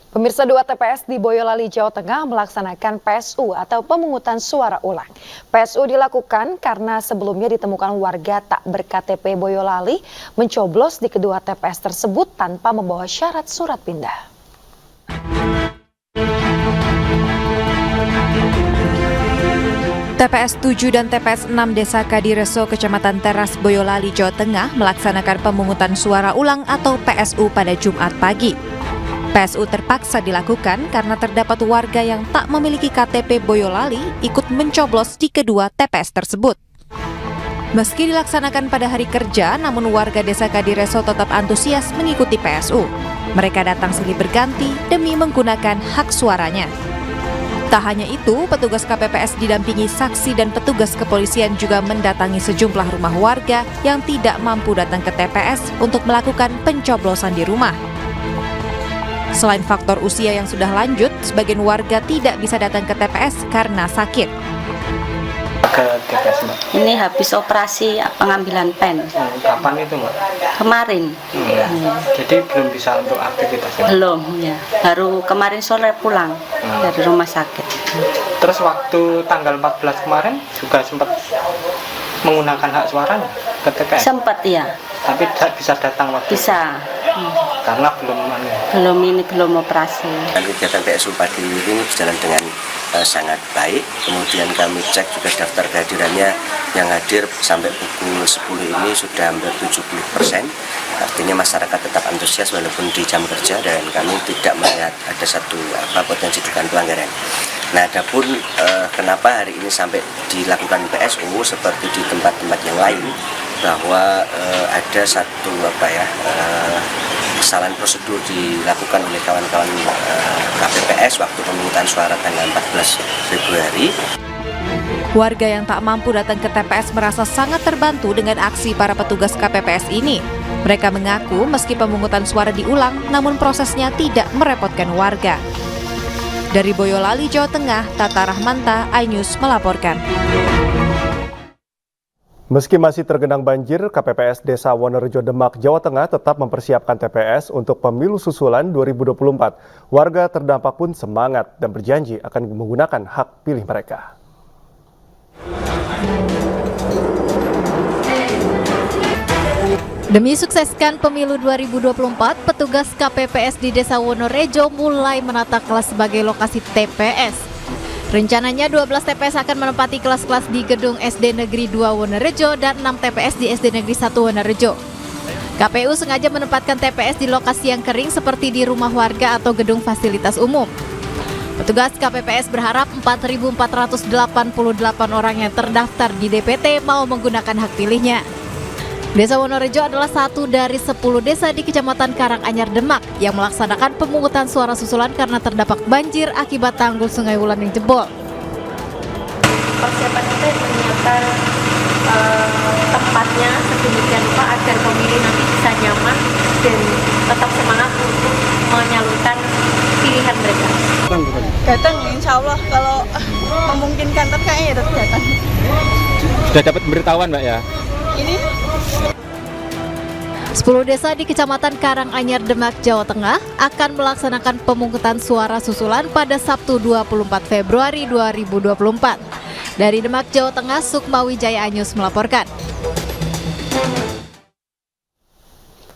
Pemirsa, 2 TPS di Boyolali, Jawa Tengah melaksanakan PSU atau pemungutan suara ulang. PSU dilakukan karena sebelumnya ditemukan warga tak ber-KTP Boyolali mencoblos di kedua TPS tersebut tanpa membawa syarat surat pindah. TPS 7 dan TPS 6 Desa Kadireso, Kecamatan Teras, Boyolali, Jawa Tengah melaksanakan pemungutan suara ulang atau PSU pada Jumat pagi. PSU terpaksa dilakukan karena terdapat warga yang tak memiliki KTP Boyolali ikut mencoblos di kedua TPS tersebut. Meski dilaksanakan pada hari kerja, namun warga Desa Kadireso tetap antusias mengikuti PSU. Mereka datang silih berganti demi menggunakan hak suaranya. Tak hanya itu, petugas KPPS didampingi saksi dan petugas kepolisian juga mendatangi sejumlah rumah warga yang tidak mampu datang ke TPS untuk melakukan pencoblosan di rumah. Selain faktor usia yang sudah lanjut, sebagian warga tidak bisa datang ke TPS karena sakit. Ke TPS, Mbak? Ini habis operasi pengambilan pen. Kapan itu, Mbak? Kemarin. Jadi belum bisa untuk aktivitas? Belum, ya. Baru kemarin sore pulang dari rumah sakit. Terus waktu tanggal 14 kemarin juga sempat menggunakan hak suara ke TPS? Sempat, ya. Tapi tidak bisa datang waktu Bisa. karena belum operasi. Kegiatan PSU pagi ini berjalan dengan sangat baik. Kemudian kami cek juga daftar kehadirannya, yang hadir sampai pukul 10 ini sudah hampir 70%. Artinya masyarakat tetap antusias walaupun di jam kerja, dan kami tidak melihat ada satu potensi dugaan pelanggaran. Nah, adapun kenapa hari ini sampai dilakukan PSU seperti di tempat-tempat yang lain, bahwa ada satu kesalahan prosedur dilakukan oleh kawan-kawan KPPS waktu pemungutan suara tanggal 14 Februari. Warga yang tak mampu datang ke TPS merasa sangat terbantu dengan aksi para petugas KPPS ini. Mereka mengaku meski pemungutan suara diulang, namun prosesnya tidak merepotkan warga. Dari Boyolali, Jawa Tengah, Tata Rahmanta, iNews melaporkan. Meski masih tergenang banjir, KPPS Desa Wonorejo, Demak, Jawa Tengah tetap mempersiapkan TPS untuk pemilu susulan 2024. Warga terdampak pun semangat dan berjanji akan menggunakan hak pilih mereka. Demi sukseskan pemilu 2024, petugas KPPS di Desa Wonorejo mulai menata kelas sebagai lokasi TPS. Rencananya 12 TPS akan menempati kelas-kelas di gedung SD Negeri 2 Wonorejo dan 6 TPS di SD Negeri 1 Wonorejo. KPU sengaja menempatkan TPS di lokasi yang kering seperti di rumah warga atau gedung fasilitas umum. Petugas KPPS berharap 4.488 orang yang terdaftar di DPT mau menggunakan hak pilihnya. Desa Wonorejo adalah satu dari 10 desa di Kecamatan Karanganyar, Demak yang melaksanakan pemungutan suara susulan karena terdampak banjir akibat tanggul Sungai Wulan yang jebol. Persiapan kita menyiapkan tempatnya sedemikian rupa agar pemilih nanti bisa nyaman dan tetap semangat untuk menyalurkan pilihan mereka. Datang, insya Allah kalau memungkinkan kayaknya tetap datang. Sudah dapat pemberitahuan, Mbak, ya? Ini 10 desa di Kecamatan Karanganyar, Demak, Jawa Tengah akan melaksanakan pemungutan suara susulan pada Sabtu 24 Februari 2024. Dari Demak, Jawa Tengah, Sukma Wijaya, iNews melaporkan.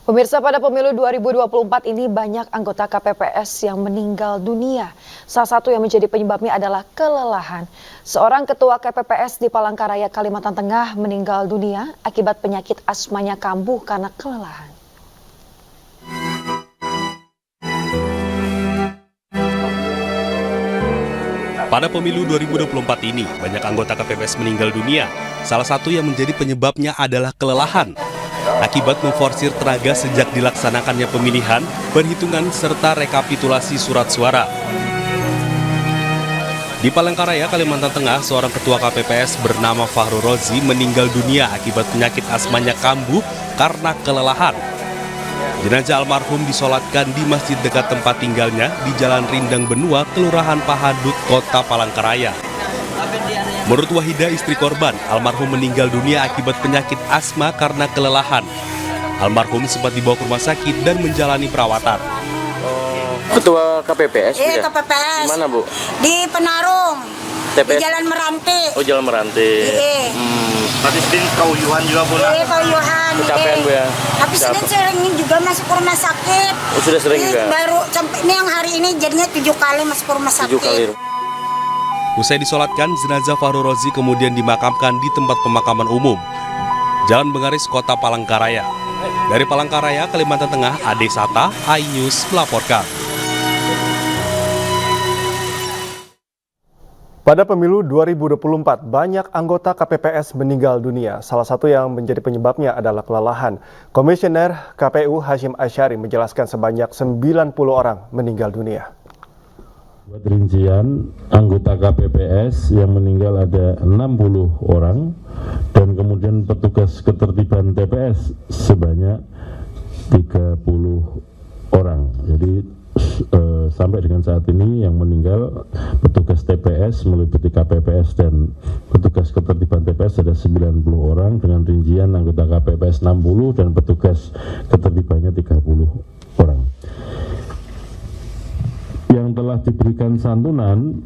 Pemirsa, pada pemilu 2024 ini banyak anggota KPPS yang meninggal dunia. Salah satu yang menjadi penyebabnya adalah kelelahan. Seorang ketua KPPS di Palangkaraya, Kalimantan Tengah meninggal dunia akibat penyakit asmanya kambuh karena kelelahan. Pada pemilu 2024 ini, banyak anggota KPPS meninggal dunia. Salah satu yang menjadi penyebabnya adalah kelelahan. Akibat memforsir tenaga sejak dilaksanakannya pemilihan, perhitungan, serta rekapitulasi surat suara. Di Palangkaraya, Kalimantan Tengah, seorang ketua KPPS bernama Fahru Rozi meninggal dunia akibat penyakit asmanya kambuh karena kelelahan. Jenazah almarhum disolatkan di masjid dekat tempat tinggalnya di Jalan Rindang Benua, Kelurahan Pahadut, Kota Palangkaraya. Menurut Wahida, istri korban, almarhum meninggal dunia akibat penyakit asma karena kelelahan. Almarhum sempat dibawa ke rumah sakit dan menjalani perawatan. ketua KPPS? Iya, KPPS. Di mana, Bu? Di Penarung. TPS? Di Jalan Meranti. Oh, Jalan Meranti. Iya. Tadi sedang kauyuhan juga, Bu? Iya, kauyuhan. Kecapean, Bu, ya? Tapi sedang sering juga masuk ke rumah sakit. Oh, sudah sering juga? Baru sampai ini yang hari ini jadinya 7 kali masuk ke rumah sakit. 7 kali. Usai disolatkan, jenazah Fahru Rozi kemudian dimakamkan di tempat pemakaman umum, Jalan Bengaris, Kota Palangkaraya. Dari Palangkaraya, Kalimantan Tengah, Ade Sata, iNews melaporkan. Pada pemilu 2024, banyak anggota KPPS meninggal dunia. Salah satu yang menjadi penyebabnya adalah kelelahan. Komisioner KPU Hashim Asyari menjelaskan sebanyak 90 orang meninggal dunia. Buat rincian, anggota KPPS yang meninggal ada 60 orang dan kemudian petugas ketertiban TPS sebanyak 30 orang. Jadi sampai dengan saat ini yang meninggal petugas TPS meliputi KPPS dan petugas ketertiban TPS ada 90 orang dengan rincian anggota KPPS 60 dan petugas ketertibannya 30 orang. Yang telah diberikan santunan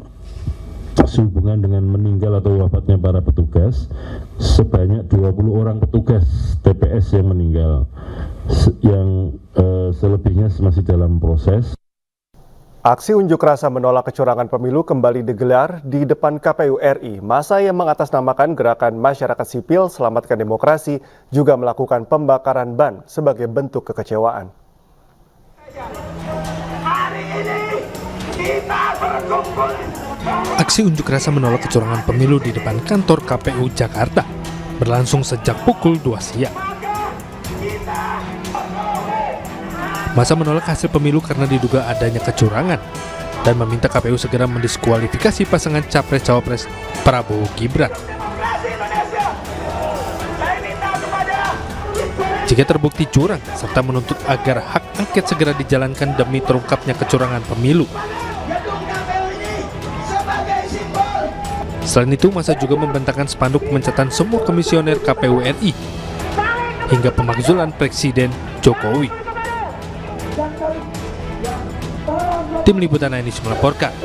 sehubungan dengan meninggal atau wafatnya para petugas sebanyak 20 orang petugas TPS yang meninggal, yang selebihnya masih dalam proses. Aksi unjuk rasa menolak kecurangan pemilu kembali digelar di depan KPU RI. Massa yang mengatasnamakan Gerakan Masyarakat Sipil Selamatkan Demokrasi juga melakukan pembakaran ban sebagai bentuk kekecewaan. Aksi unjuk rasa menolak kecurangan pemilu di depan kantor KPU Jakarta berlangsung sejak pukul 2 siang. Massa menolak hasil pemilu karena diduga adanya kecurangan dan meminta KPU segera mendiskualifikasi pasangan Capres-Cawapres Prabowo Gibran. Jika terbukti curang, serta menuntut agar hak angket segera dijalankan demi terungkapnya kecurangan pemilu. Selain itu, massa juga membentangkan spanduk pemecatan semua komisioner KPU RI hingga pemakzulan Presiden Jokowi. Tim Liputan iNews melaporkan.